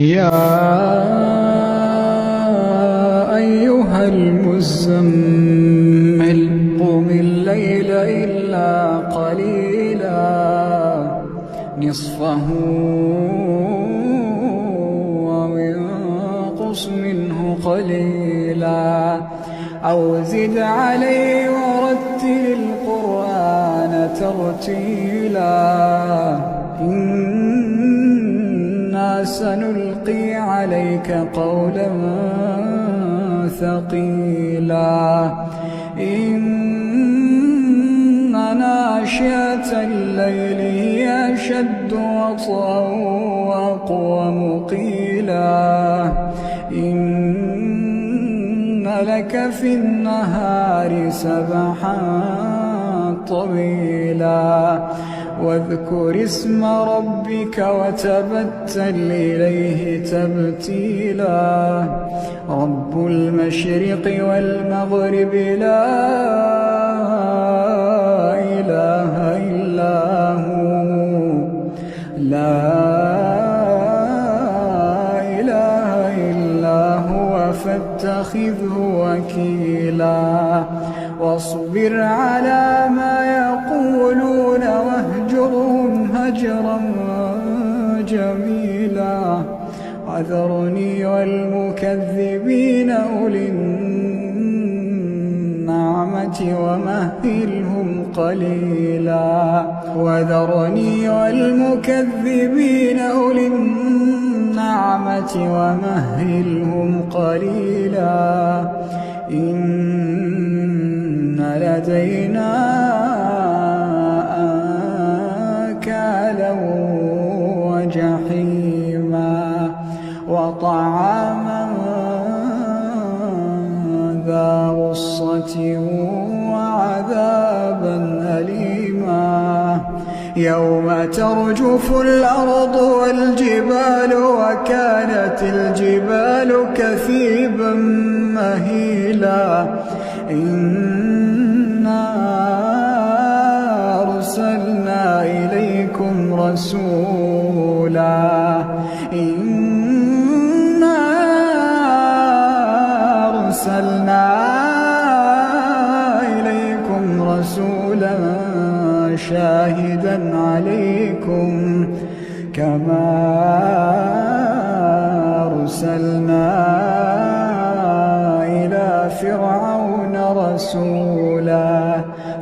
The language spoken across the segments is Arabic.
يا أيها المزمل قم الليل إلا قليلا نصفه أو انقص منه قليلا أو زد عليه ورتل القرآن ترتيلا إنا سنلقي عليك قولا ثقيلا إن ناشئة الليل هي أشد وطئا وأقوم قيلا إن لك في النهار سبحا طويلا واذكر اسم ربك وتبتل إليه تبتيلا رب المشرق والمغرب لا إله إلا هو فاتخذه وكيلا واصبر على ما يقولون واهجرهم هجرا جميلا وذرني والمكذبين أولي النعمة ومهلهم قليلا وذرني والمكذبين أولي النعمة ومهلهم قليلا إن لدينا أنكالا وجحيما وطعاما ذا غصة وعذابا أليما يوم ترجف الأرض والجبال وكانت الجبال كثيبا مهيلا إنا أرسلنا إليكم رسولا شاهدا عليكم كما أرسلنا إلى فرعون رسولا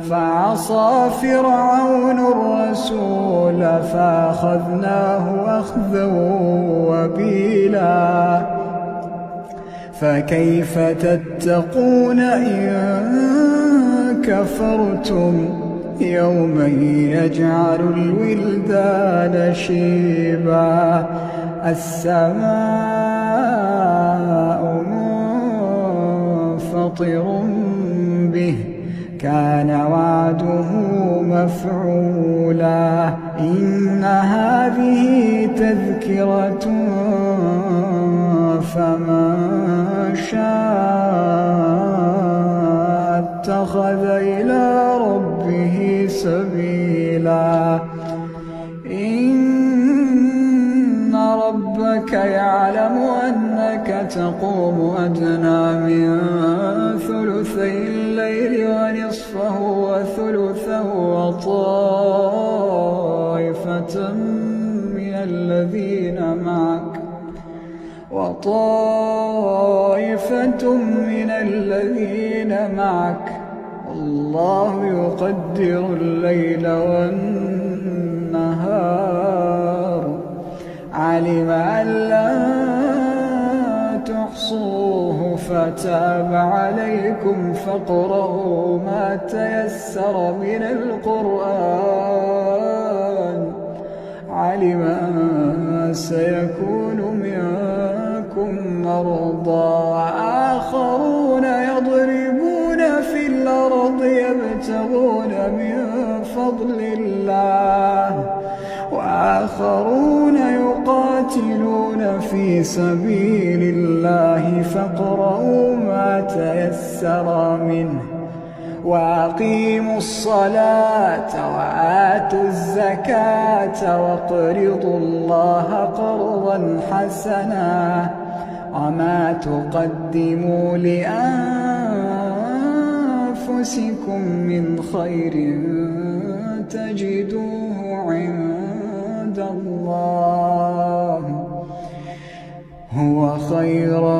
فعصى فرعون الرسول فأخذناه أخذا وبيلا فكيف تتقون إن كفرتم يوما يجعل الولدان شيبا السماء منفطر به كان وعده مفعولا إن هذه تذكرة فمن شاء اتخذ إلى ربه سبيلا إن ربك يعلم أنك تقوم أدنى من ثلثي الليل ونصفه وثلثه وطائفة من الذين معك الله يقدر الليل والنهار علم أن لا تحصوه فتاب عليكم فاقرؤوا ما تيسر من القرآن علم أن سيكون منكم مرضى وآخرون يضربون في الأرض يبتغون من فضل الله وآخرون يقاتلون في سبيل الله فاقرؤوا ما تيسر منه وأقيموا الصلاة وآتوا الزكاة وَاقْرِضُوا الله قرضا حسنا وما تقدموا لأنفسكم من خير تجدوه عند الله هو خيرا